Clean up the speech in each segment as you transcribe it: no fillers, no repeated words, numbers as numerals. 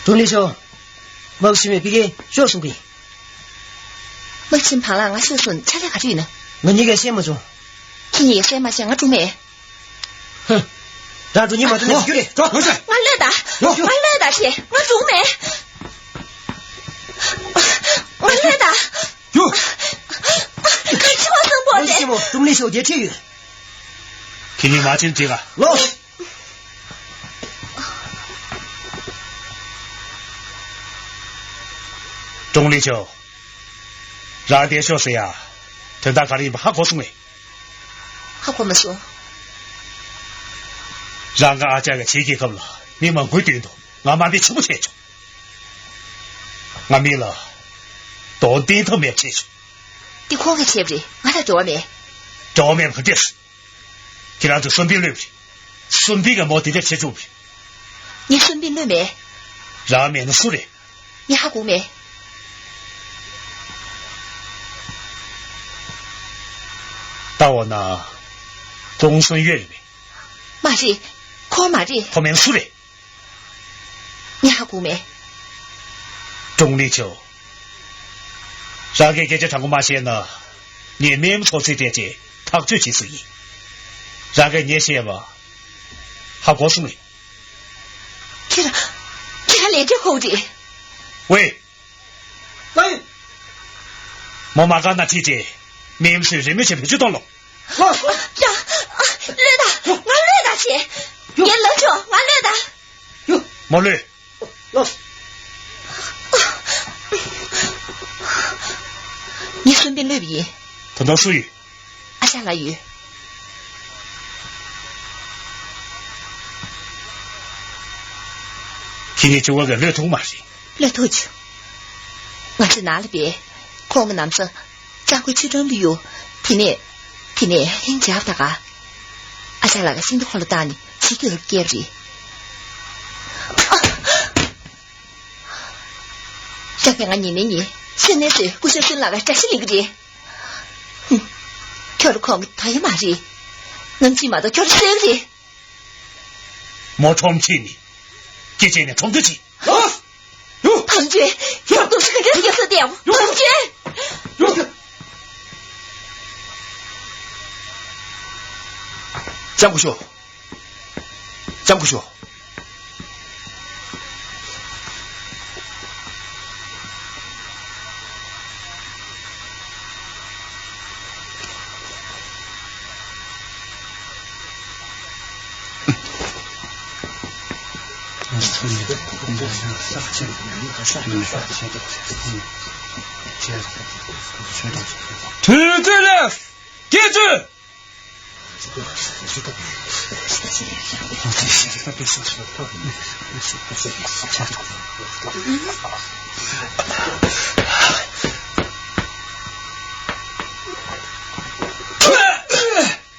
钟立兄，我是没比个小孙贵。我亲怕了，我小孙才来个嘴呢。我你个什么钟？你什么像我钟妹？哼，让住你们都没有的，走，回去。我来的，我来的是，我钟妹。我来的。哟，看什么生活的？我羡慕钟立兄爹体育。听你妈亲这个。老。钟立秋，让点小事呀，等大家里不还告诉我。好过么说？让俺阿家个钱给够了，你们会对头，俺妈的吃不下去。俺没了，到底头没钱去。你可个钱不的？俺在找没？找没不这事，给俺就顺便来不？顺便个毛地的钱住不？你顺便来没？让面的输的。你还过没？到我那终身月里面，马子，可马子，后面输的。你还过没？钟立秋，让给这场我马先呢，你面错这点钱，他就去随意。让给你些吧，还告诉你。这还连着口子。喂，喂，我马刚那姐姐。面是人们先别知道了。来的，我来的去，别冷着，我来的。哟，毛驴。老。你顺便来笔。等到属于。俺下来雨。今天就我个乐头嘛是。乐头去。我是哪里别？可我们男生。咱回去整旅游，天天人家大家，俺下那个新的好了大呢，几个都给着。这个俺你，现在是不是那个这是那个的？哼，跳着空他也骂人，能起码都跳着谁的？莫冲起你，姐姐呢冲得起。哟，唐军，要都是个人也是的，唐军。哟。江不兄，听对了，记住。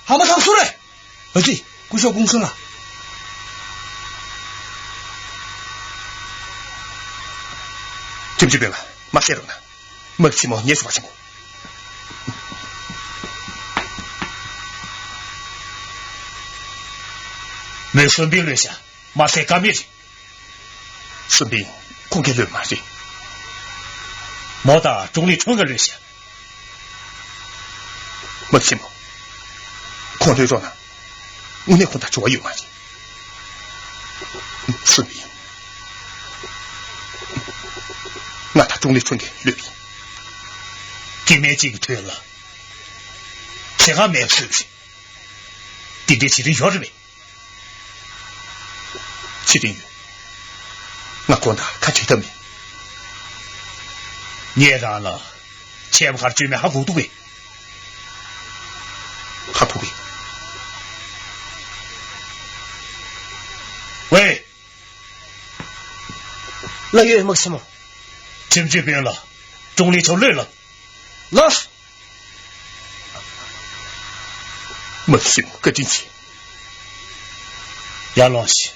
蛤蟆汤出来，儿子，不需要公孙了。记不记得了？马先生呢？没起毛，你也说清楚。没顺便留下，马赛干灭的。顺便空给留马的，毛大中立春个留下，没起毛，空留着呢，我那空他左右嘛的，顺便，那他中立春给留的，给面几个退了，谁还没出去？弟弟起的摇着没？齐定宇，我光他看谁的面，捏上了，前不还对面还不对，还不对。喂，那月没什么，听不这边了，钟立秋累了，老师，没什么，搁进去，杨老师。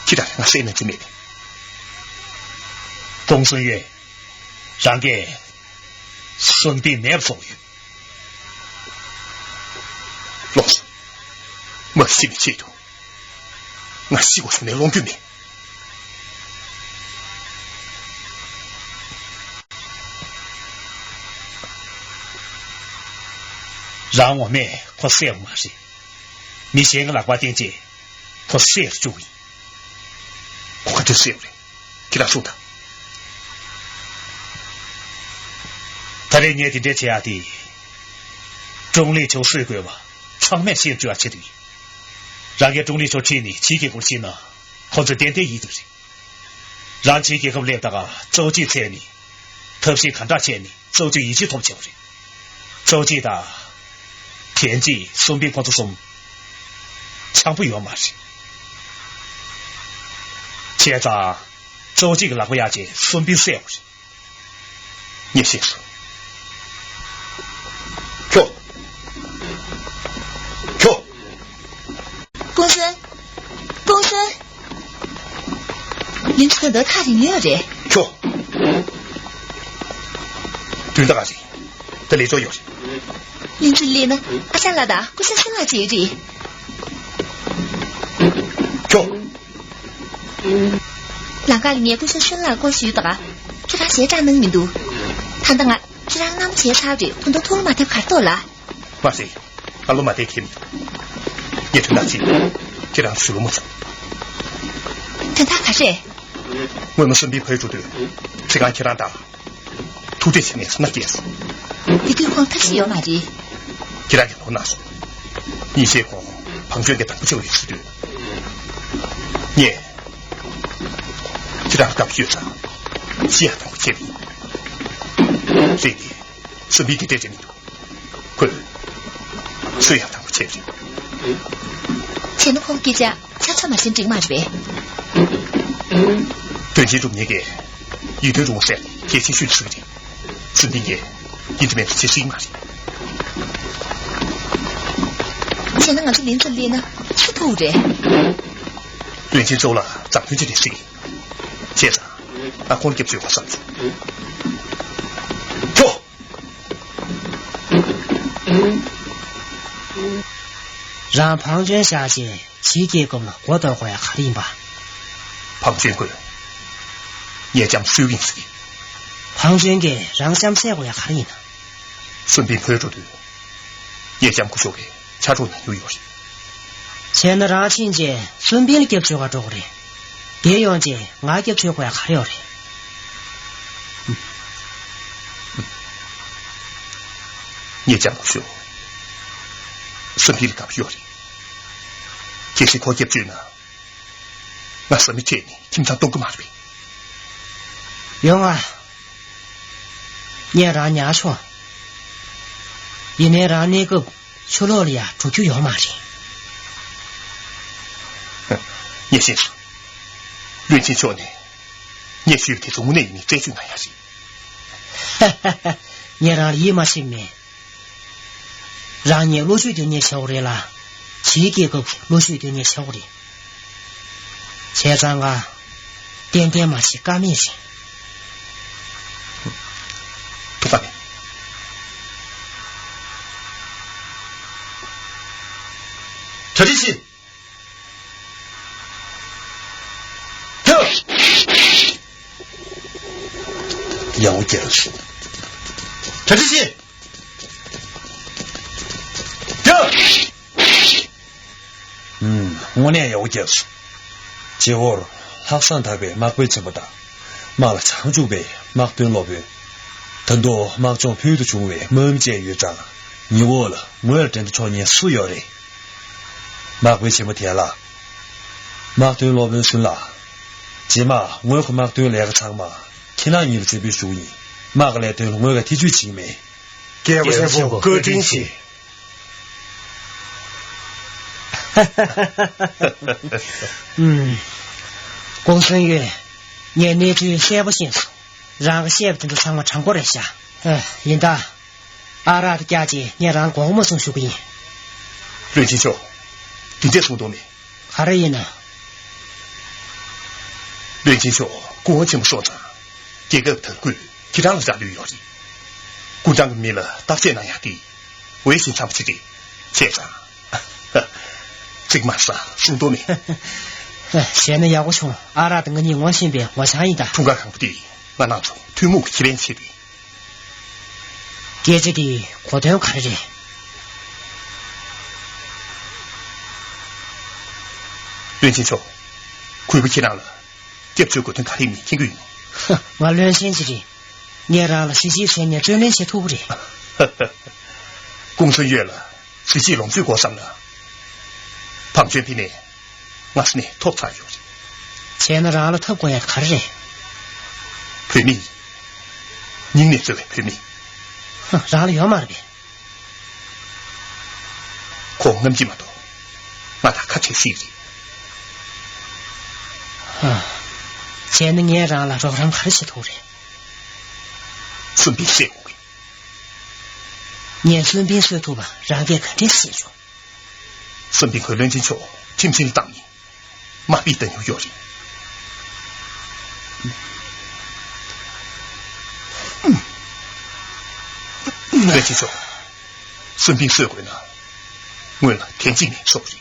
其他我谁能知道的？公孙月让给孙膑没风雨，老师，没心里气头，俺西国兄弟龙军呢？让我们可羡慕嘛是，你先个那瓜点姐，可羡注意，我可真羡慕嘞，给他说的。他这年底这家的，中立球水鬼吧，场面性主要切对，让给中立球吃你，起给过去呢，或者点点一就是，让起给个来的啊，走进菜呢，特别是看这钱呢，走进一起同球的，走进的。田忌孙膑光子松，强不远嘛是。现在走这个那个亚姐孙膑赛是，你先说。走，走。公孙，公孙，您穿得太灵了这。走。对的，阿姐，这里左右去。林志丽呢？阿三老大，我想生了姐姐。走。人家里面我想生了过许的啊，就他现在能明度，他等啊，就让俺们接操着，碰到托马条卡多了。马西，阿罗马得听，也成大气，这辆去了么子？等他开始。我们身边陪住的，这个天大大，土地前面是那件事。你对方他是有嘛的？既然有那事，你先讲庞涓给他不就的事的，你既然搞学生，先他不接你，这里是你给这件里头，可虽然他不接你，前头空给家恰恰嘛先整嘛呗。对这种你给一对种山给起去吃的，是你给你这边是心嘛的。现在俺这林志丽呢，是偷着。最近走了，咱们这里事，先生，俺光给最后上去。走。让庞涓下去，起给够了，我等会还领吧。庞涓贵，也将水运死的。庞涓给让想赛过来还领呢。孙膑陪着的，也将不说给。掐住你有有些，前头让亲戚孙膑的给最后做的，别样子俺给最后还要的。也将不说，孙膑的搞要的，这些可接住呢，俺什么见你，经常都个马的。用啊，你让娘说，一年让那个。去老里啊，出去要嘛的。叶先生，论起说呢，也许提出我那你再去那样子。哈哈哈，你让李嘛性命，让你陆续对你晓得了，几个陆续对你晓得。现在啊，点点嘛是革命性。多方面。陈志信，要件事。陈志信，我俩要件事。结果了，학산 답에 막불침보다 막을 창조배 막된 로배 던도 막종 표도 중에 몸제 유장 니워了뭘真的朝年需要的막불침보다 막된 로배 순라 지마我和막된两个长嘛其他你这边属于막을来对我个提出起没给我先不搁进去公孙玉，你那句写不清楚，让个写不清楚让我唱过来下。应当阿拉的家姐，你让光我送书给你。瑞金说，你这什么东西？还是呢？瑞金说，国情所长，这个特贵，其他人家旅游的，故障没了，到这那样的，微信上不去的，先生，这个嘛是什么东西？现在要我穷，阿拉等个你往身边，我想一打。中国看不得，我拿出推木去联系的。给这个过段看着。袁金秋，亏不起来了，接不住过段看里面听个语。哼，我乱想起的，你让了十几岁，你真能些土的。公孙月了，十几龙最过上了。庞卷平呢，我是呢托查有的。现在让了特过也看着。陪你，您呢这位陪你。哼，让了要嘛的呗。可我们比嘛多，我他看起谁的。现在你也让了，让人看起头的。孙膑谁过？你孙膑说头吧，让给肯定写着。孙膑和梁金秋听不听你当你，马必等有药力。梁金秋，孙膑说过呢，为了田径年受力。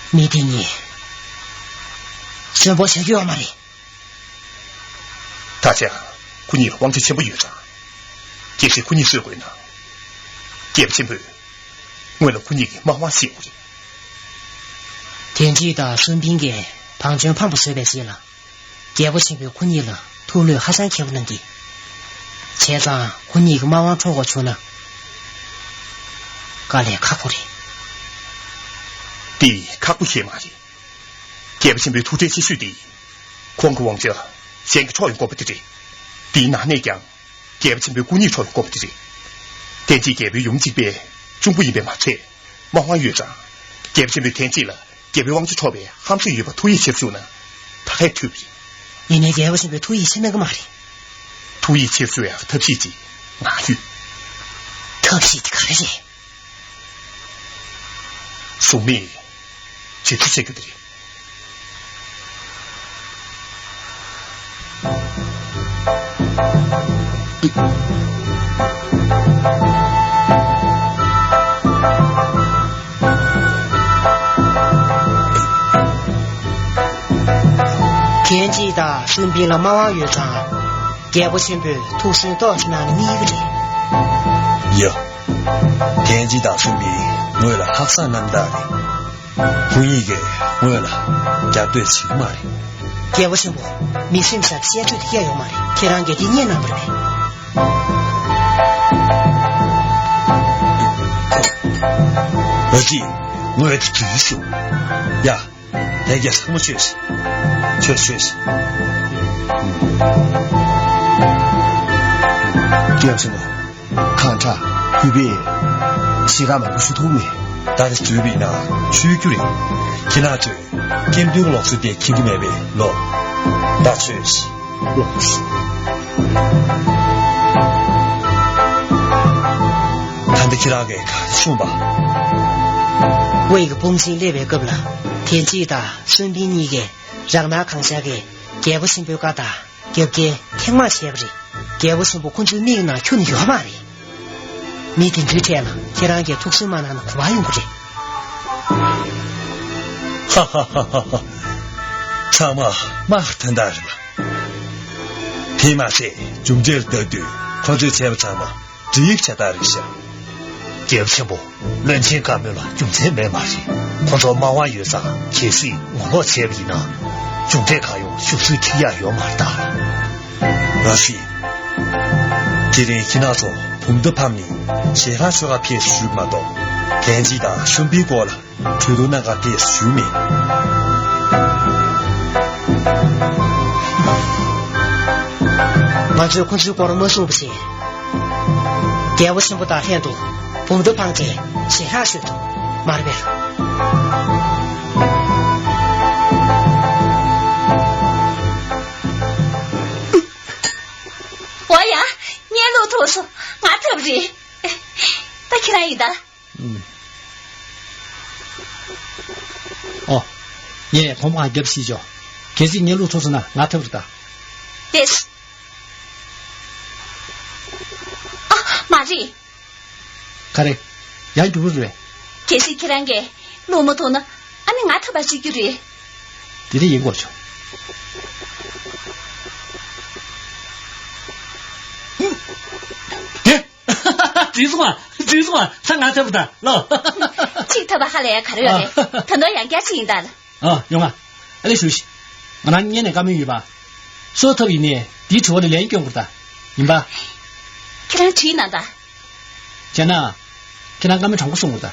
没听你。什么想要嘛的？大家估计王家全部有啥？这是估计社会呢，也不全部为了估计给妈妈写过的。天气的孙膑给庞军胖不随便写了，也不全部估计了，头颅还想看不能的。现在估计个妈妈穿过去呢，干来卡过的。第卡过写嘛的。也不全部土地继续的，光个王家先个超越过不得的，第哪内讲，也不全部孤女超越过不得的，天气也被用几遍，中部一边马车，马花院长，也不全部天气了，也被王家超越，还是有把土一切数呢，他还特别。你那也不全部土一切那个嘛的，土一切数呀，特脾气，哪有？特脾气看着。苏妹，就是这个的。天气大，孙膑了马王院长，也不全部土生到是哪里你一个的？有，天气大孙膑为了黑山南大的，婚姻给为了家对亲嘛的。也不全部，你身上写出的也有嘛的，天然给的你那不的呗？而且我也是追求呀，那个什么学习，就学习。这样什么？看茶，预备，西干嘛不是透明？但是准备呢，取决于，现在就，监督老师的听的那边咯，大学习，老师。看得起那个看书吧。我一个本身那边够不了，天气大，孙膑你个让他扛下个，给不行不搞大，给听嘛写不的，给不行不控制命呢，全要嘛的。你听就这样了，天然给读书嘛那苦还用不着。哈哈哈哈哈！长嘛马很大是吧？天马是中间得对，或者前不长嘛，只一下大一下。这不行不，人情干没了，中间没嘛事。况且马王院长其实我前边呢，中间看用修水体验要嘛大了。那是，今天听他说。ผม的旁边，其他说个偏书嘛多，天气大，身边过了，推到那个偏书面。我这控制过了没说不行，给我心不大很多，我们的旁边其他学的，马里边了。我呀，年路图书。特不是，他起来一的。哦，也恐怕给不起脚，可是你路途是呢，俺特不知道。对是。啊，马瑞。看嘞，养猪肉嘞。可是起来个路木头呢， 아니 나타 봐지 그래. 니네 얘기 거죠. 예? 지수아, 상 나한테 보다, 너. 지타 봐 할래야 가려야 돼. 더 양자 진다. 용아, 빨리休息。我拿年年干美语吧，说头一年，地处我的连경보다，明白？ 그냥 주인한다. 쟤나, 걔랑 가면 전국 쏜 거다.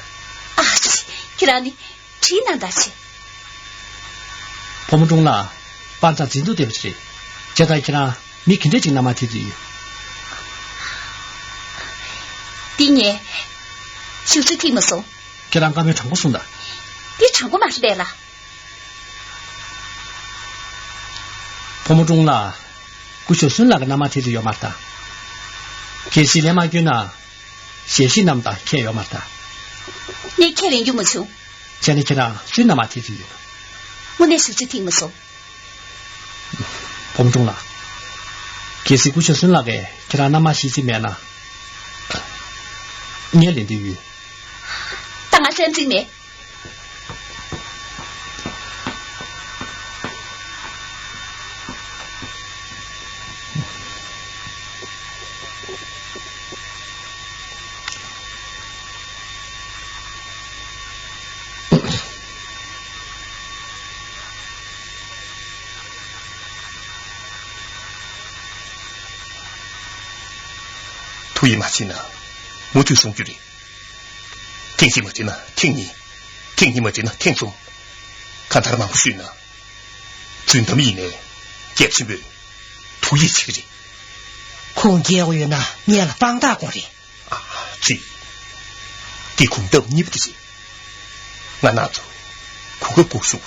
아, 그러니 주인한다지. 보면 중나, 반찬 진도 되지. 제가 걔랑 미 긴대직 남아티지. 디니, 휴지 팀어서. 걔랑 가면 전국 쏜다. 네 전국 맛이 되라. 보면 중나, 구쇼 순나가 남아티지 요 맞다. 계시 내마규나写信 남다 캐요 맞다. 네 캐린 유무수. 쟤네 걔랑 순 남아티지. 오늘 휴지 팀어서. 보면 중나, 계시 구쇼 순나게 걔랑 남아시지면나. 니엘린디유. 당아 쌤증네. 투이 마시나 모두 성규리 팅시 멋지나 팅니 멋지나 팅송 간타라만 부수이나 준덤이네 잽시별 투이 치그리 空姐我有那念了帮大过的。 아, 지 디군도 니부지 나 나도 그거 고수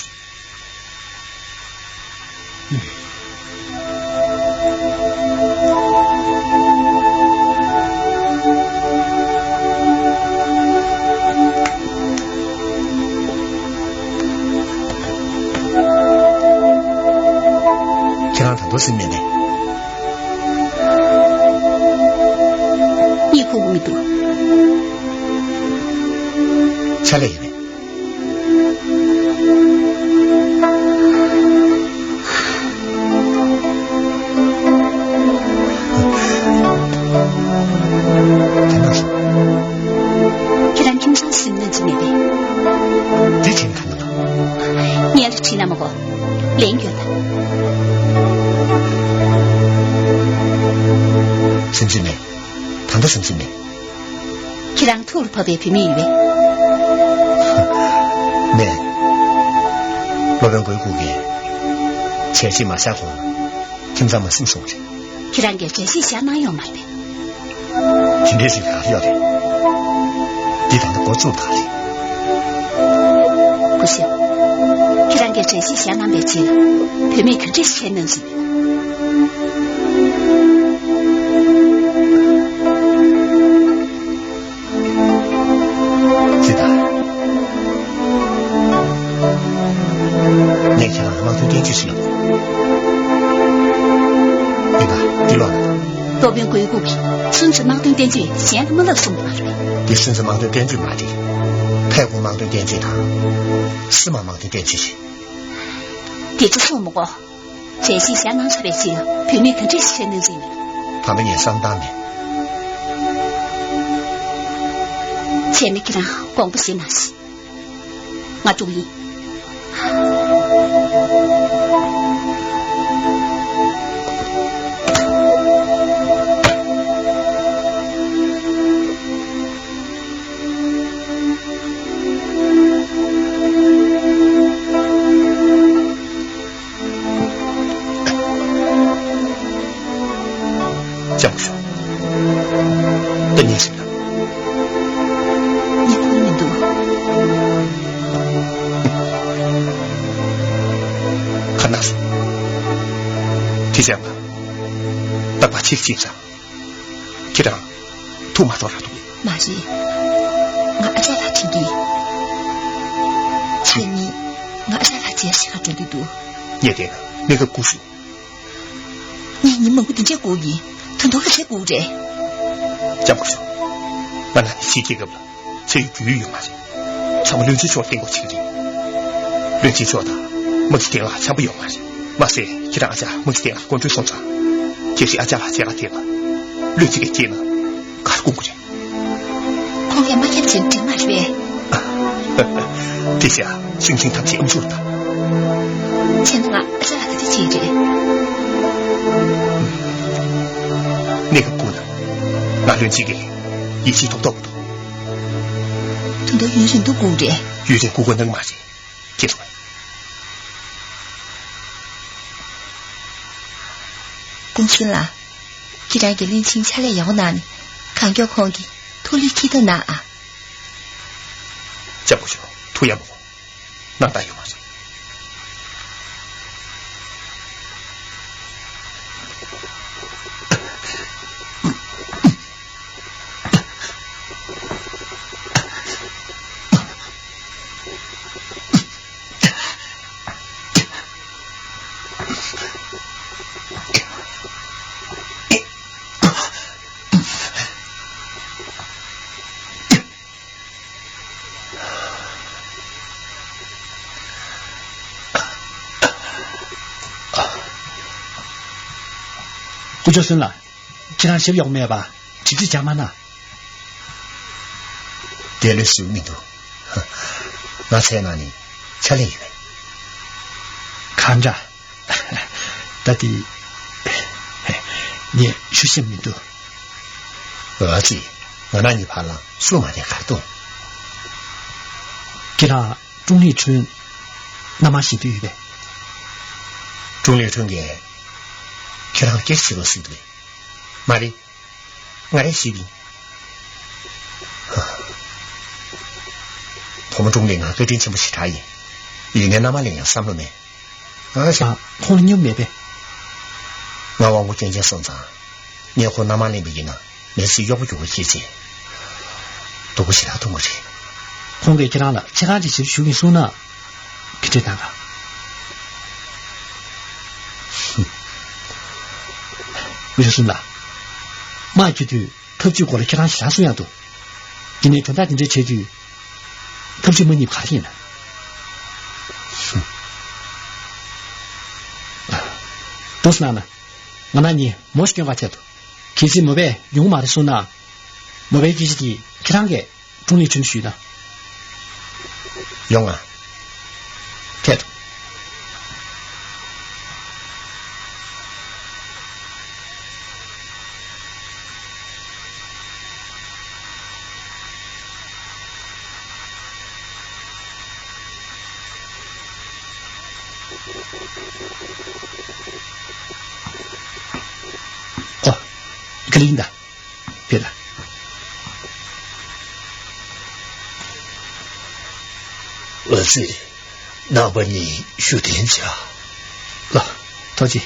很多生命的。你可不没多。下来一位。谈到什么？给咱平常心能之内的。之前看得到。你要是去那么个，连月的。 沈志美，谈到沈志美， 걔랑 토를 법에 비밀 왜? 네, 로변 골국에 제시 마샤고 팀장만 심송지. 걔랑 게 제시 샤나요 말대. 今天是哪里要的？地方的国主哪里？不是，걔랑 게 제시 샤나别接，비밀肯定是才能是。 多边硅谷皮，甚至矛盾点击，现在没得送嘛的。你甚至矛盾点击嘛的，泰国矛盾点击它，是嘛矛盾点击去。别只说么个，这些相当出来些，表面肯定是才能人的。他们也上当的。前面给他光不行那些，我注意。 江不兄，等你醒了。你不能读。看那书，提醒吧，别把气紧上，这样吐马多拉多。马日，我阿在他听对。前面我阿在他解释他做的多。也对了，那个故事。你们不听这故意。 很多个才顾着，江不兄，我拿你去这个吧，这有主意嘛？咱们留起说听过去的。论起说的，莫是电话抢不用嘛的，马上就让阿家莫是电话公主送上，就是阿家把钱给了，论起给钱了，可是公过去。空给马钱真嘛是呗？这下心情他接不住了。钱的啊，这哪个的姐姐？那个姑娘，那论起给，一起都到不到。等到女人都顾着。女人顾问能嘛的，接出来。公孙啦，既然给年轻起来要拿呢，看叫空的，土里去到哪啊？讲不去，土也不好，那大有嘛事？不就孙了，这样小要咩吧？几只家嘛呢？点了10米多，那在哪里？吃了一位。看着，到底你出什么多？儿子，我那你怕了，数码的感动。给他钟立春那么是对的。钟立春给。给他结识个是对，妈的，我来洗病。他们中年啊，对天气不起差异，一年那么领3了没？我想同了你没呗？我往我渐渐生长，你和那么领不赢了，那是要不就会结结，都不其他动过去。红给给他了，其他就是修理书呢，给这哪个？不就是了？马觉得特区过来其他其他数样多，今天全大进这车局，特区没你怕的呢。都是那呢，我那你没时间花钱多，其实没被用马的说呢，没被就是的其他个中立程序的。用啊，态度。哦，格林的，别的。儿子，那么你学点家，那陶姐，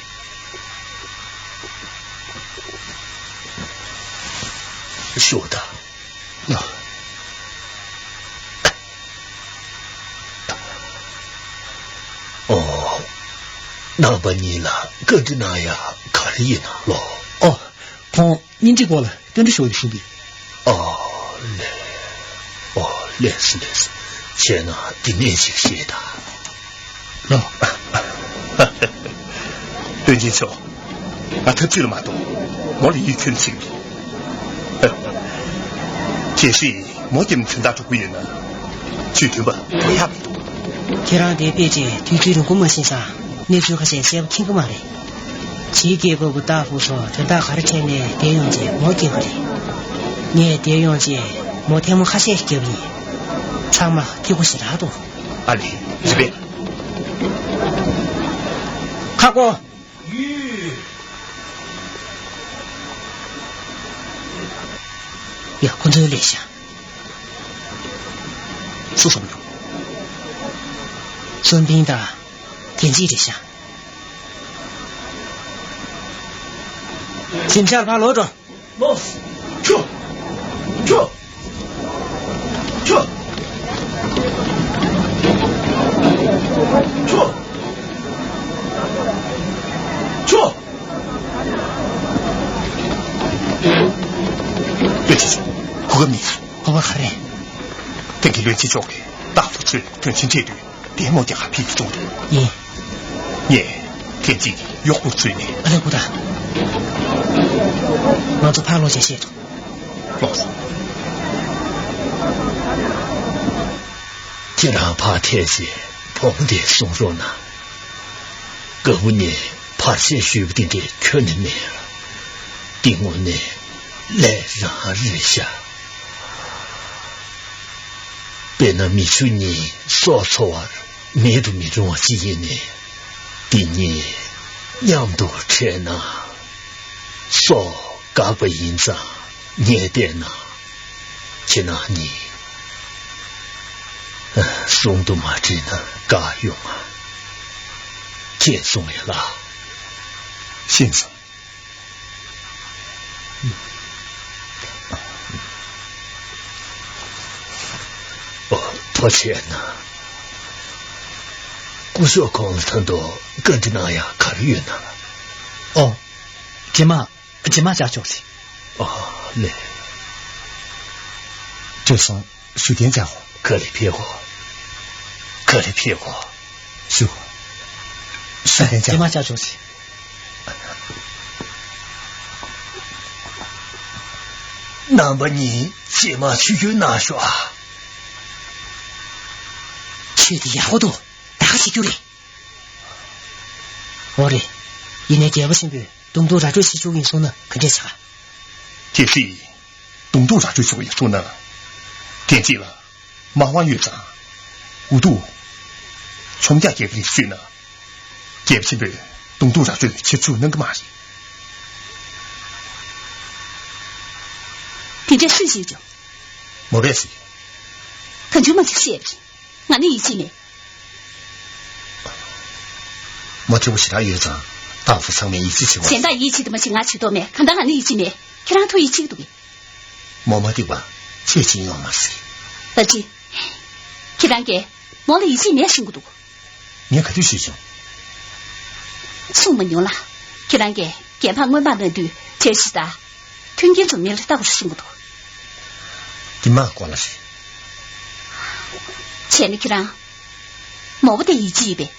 学的，那。哦，那么你了，跟着那样可以呢咯。哦，从年纪过了，跟着学的兄弟。哦，累死，钱呢，得年轻些的。哦，对你说，俺特知了嘛多，我里一群情侣。这是我们全大中国人呢，去听吧，不要。这让的别介对这种公们身上，你说个先先听个嘛嘞？几个个不大夫说，这大孩的前面电用节没给回来，你电用节没天么还先给你，长嘛给我洗啥多？阿里这边，看过。呀，工作有联系啊？说什么用？孙斌的点击这下，先下把罗着。去。别记住，胡个米，我不可能。等给乱七做给，大夫治，等清戒律。点毛家还皮做的。耶，天气越不追呢。阿拉不大，我只怕落些些头。老师，既然怕天气碰的松软呢，各位呢怕些说不定的可能没了，定我呢来让日下。别那米水呢说错啊，没都没中我记忆呢，第二两多车呢，说嘎不印章捏点呢，去哪里？送都嘛只能嘎用啊，接送也啦，先生。抱歉呐，古小康很多跟着那样看了远了。哦，今晚家交去。哦，嘞，这算水电家伙，可里撇火，是水电家伙。今晚家交去。那么你今晚去有哪说啊？去的也好多，大起就来。我的，一年见不清的，东都啥就是就跟说呢，肯定是啊。这是东都啥就是我说呢，天气了，马上月长，五度，从家见不里水呢，见不清的东都啥就去做那个嘛事。平常休息就，没关系，很久没去歇去。俺的一起呢，我听不起他有张大幅上面一起去玩。现在一起都没去俺去多没，看到俺的一起呢，看俺推一起都没。毛的吧，最近要嘛事。不急，看俺给毛了一起没辛苦多。你可就事情。送没牛啦，看俺给怕我把那对，确实的，听见总面了，倒不是辛苦多。你妈过了谁？前里去让毛不得一记呗。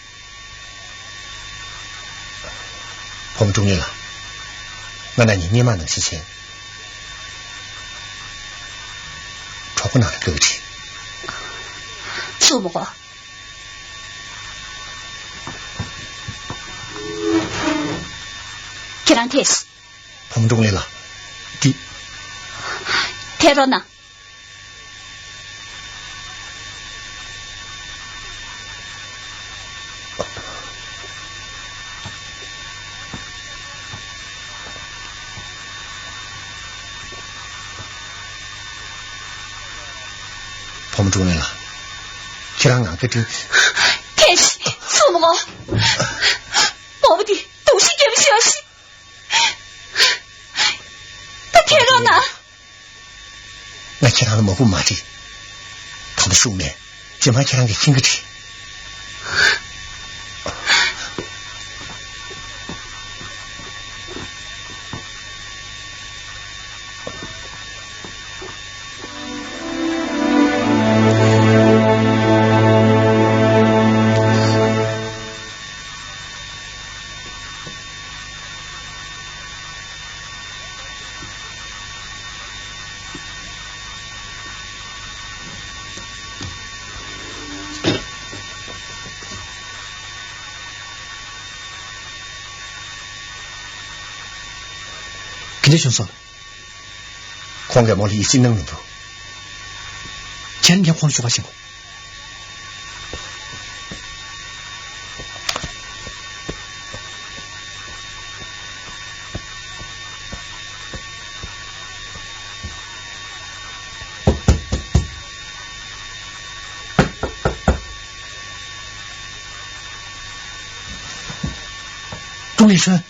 我们终于了，我那你妈能事情，超过哪里够去？说不过，去让开始。我们终于了，开着呢。我们终于了，去让俺个定。开始，说么我，毛不得都是给不消息。他开着呢。那其他的蘑菇马的，他的手面，今晚去让给亲个吃。肯定凶手了，黄盖毛里一心能不？前天黄叔发现过。钟立春。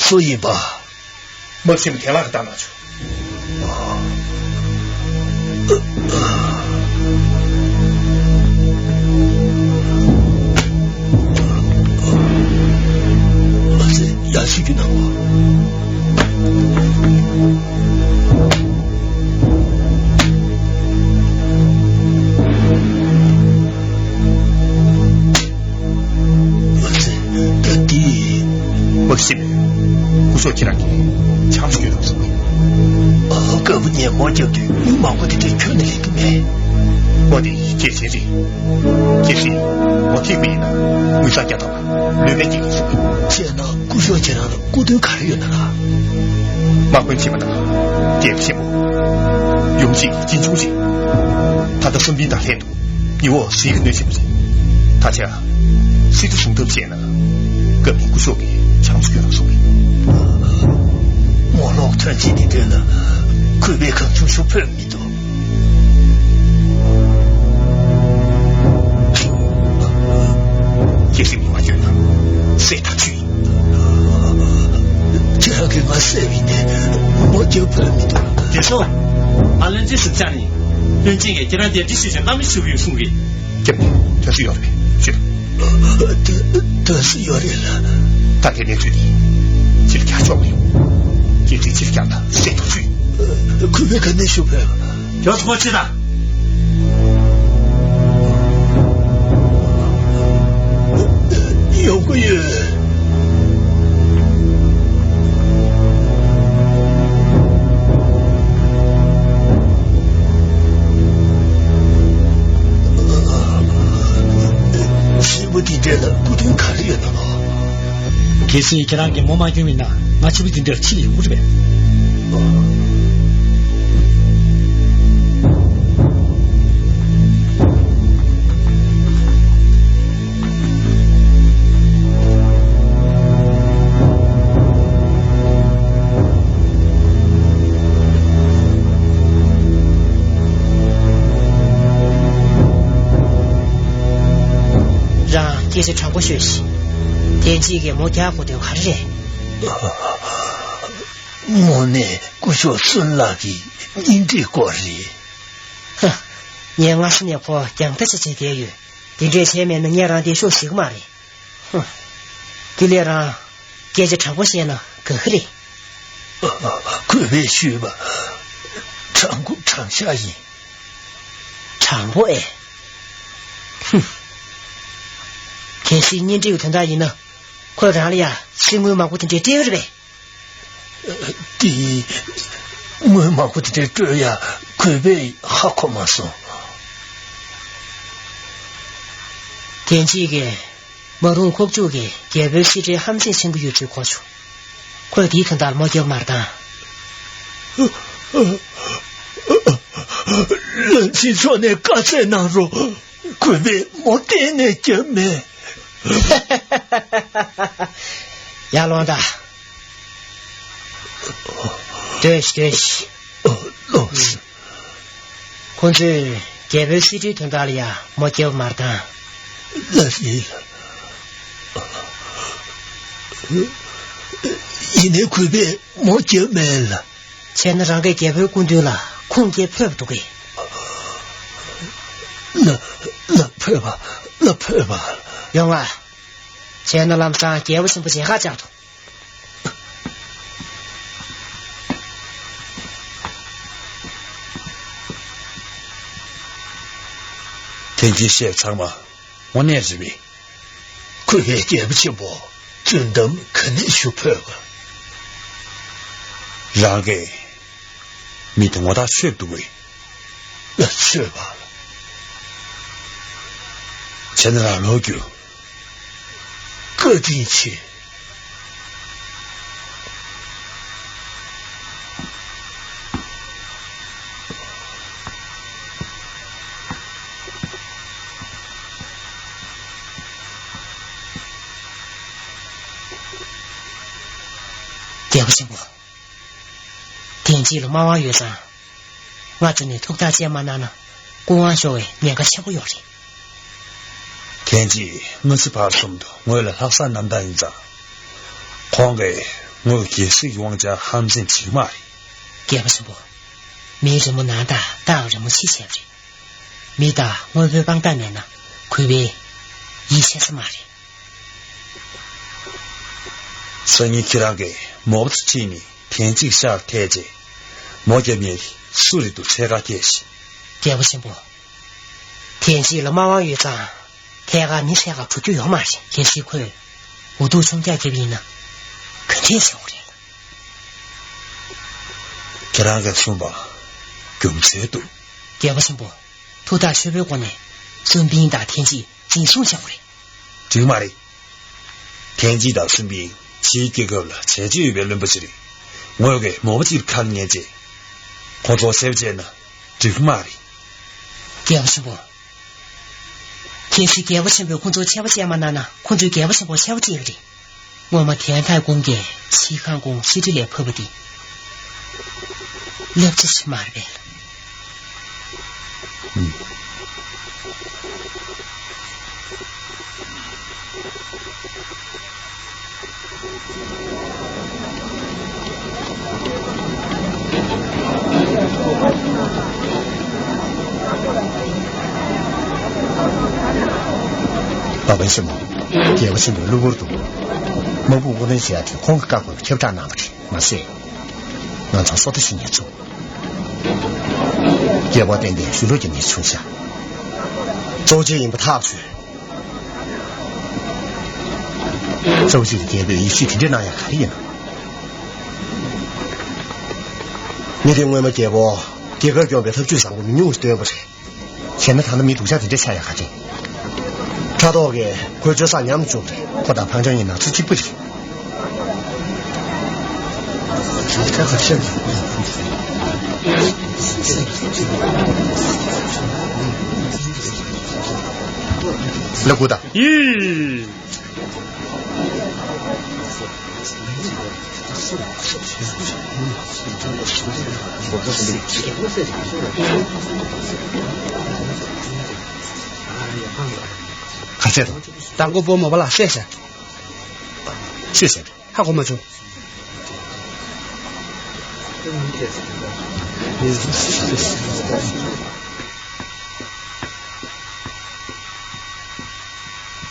所以吧，没什么天那个大拿去。这也是个那么。我心里，我说起来，抢出去都是。这不年毛就对，有忙活的这圈子里个没。我的这些人，其实我听明了，为啥叫他们留在这里说？现在古小街上的古董看热闹了。马滚起不大，点不羡慕，勇气金出去，他的生命大态度，你我谁个能信不信？他家谁都送得钱了，革命古小给抢出去了说明。我老团结的对了，可别看出小朋友的。也是你完全的，谁他去？这样给我谁的？我就朋友的。接受，俺人这是家里，人家给咱点的事情，俺们收有送给。这不，这是要的，是的。这是要的了。大天天嘴里，这个家装没有，也对这个家的谁都去。可别看那小朋友，要怎么知道？有个月。是不听见了，古董看热闹了。其实给咱给妈妈居民呐，那是不是听点气里屋这边？让这些传播学习，天气给莫家伙的看着。我呢，我说孙老的，您这过日。哼，年20年后讲的是这点语，顶这前面的年让的说行嘛的，哼，给了让给这传播些呢，够的。快别学吧，唱歌唱下音，传播哎，哼。可惜您这有挺大人呢，快让了呀，新闻嘛我听这这样子呗。第一，我嘛我听这样，快别好看嘛说。天气个，毛绒裤做个，给不是这ham星星个月最快出，快点听到毛叫马达。人气说那刚才那说，快别莫点那姐妹。亚龙的，对是，老师，可是这位司机听到了呀，莫叫马达。那是了，因为快别莫叫妹了，现在让给这位工作了，空间配不多给。那配吧，那配吧。用啊，现在咱们上节目是不是还讲的？天气写长嘛，我念这边。快别接不起我，真的肯定学配吧。让给，你等我打学不对。那学吧。现在让老久。各地去，对不起我，天气了马娃月上，我这里头大姐嘛呢，公安学位连个小药的。天气我是怕什么的，我了他3男单一张，黄给我也是王家喊声起码的。给不是不，没这么难打，打这么细线的，没打我会帮单面呢，亏为一切是嘛的。生意起来个，莫不是今年天气下台阶，莫见面手里都拆个电视。给不是不，天气了马往越长，台个你拆个出去要嘛的，也是亏，我都从家这边呢，肯定是我的。这两个送吧，更才多。给不是不，土大水北国呢，顺便打天气真送下来。就嘛的，天气大顺便。起结构了，前几月轮不起的，我要给莫不记看年纪，工作谁不见呢？这个嘛的，给不是不，天气给不是不工作钱不见嘛难呢？工作给不是不钱不见的，我们天台工给气焊工谁这来破不的，了不是嘛的了。老百姓们，也不是没路多，我不无论下去，空个干活，挑战哪个去？那是，那从说的是你做，也把点点许多给你出下，周杰也不踏实，周杰的点点一许天天那样可以呢。你听我们节目，这个表别他最上我们牛是对不对？现在他都没读下这下也还真。他到个过去3年没做的，或者反正人呢自己不理。这个现在，那姑的，还这种，当个保姆不啦？谢谢，谢谢。还我们做。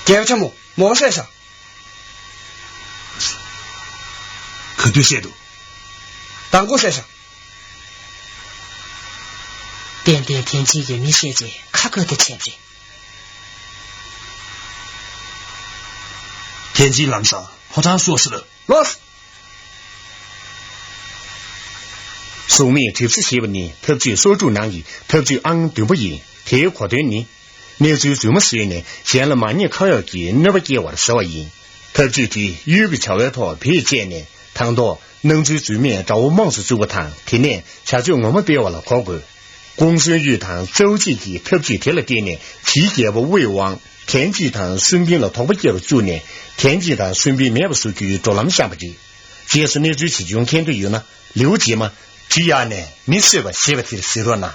第二节目，莫谢谢。可对些多。当个谢谢。点点天气也没谢谢，卡个的钱的。天气冷上，好像说是了。老师，说明特别希望你特别所住难以，特别安对不赢，特快对你。你就这么说呢？现了嘛，你考要给那么给我的少赢，特别的有个桥外头别见呢，谈到能最最面找我忙是做个谈，天呢，才就我们别忘了考过。公孙玉堂周记的特别贴了点呢，体检不未忘。天气堂顺便了，他不接了做呢。天气堂顺便面不数据做那么下不去。这是你最其中天都有呢，6节嘛。这样呢，你是不写不提的时段呢？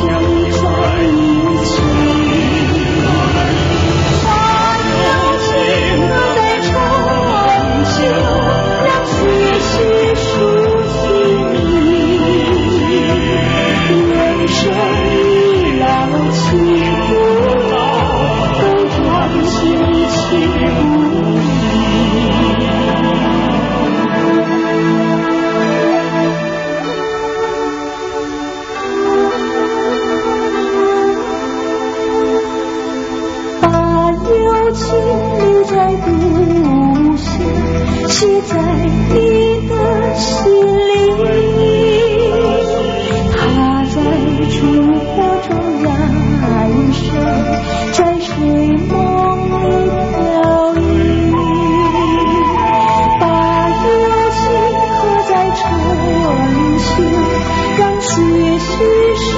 相写在你的心里，它在烛火中燃烧，在睡梦里飘逸，把友情刻在春秋，让些许数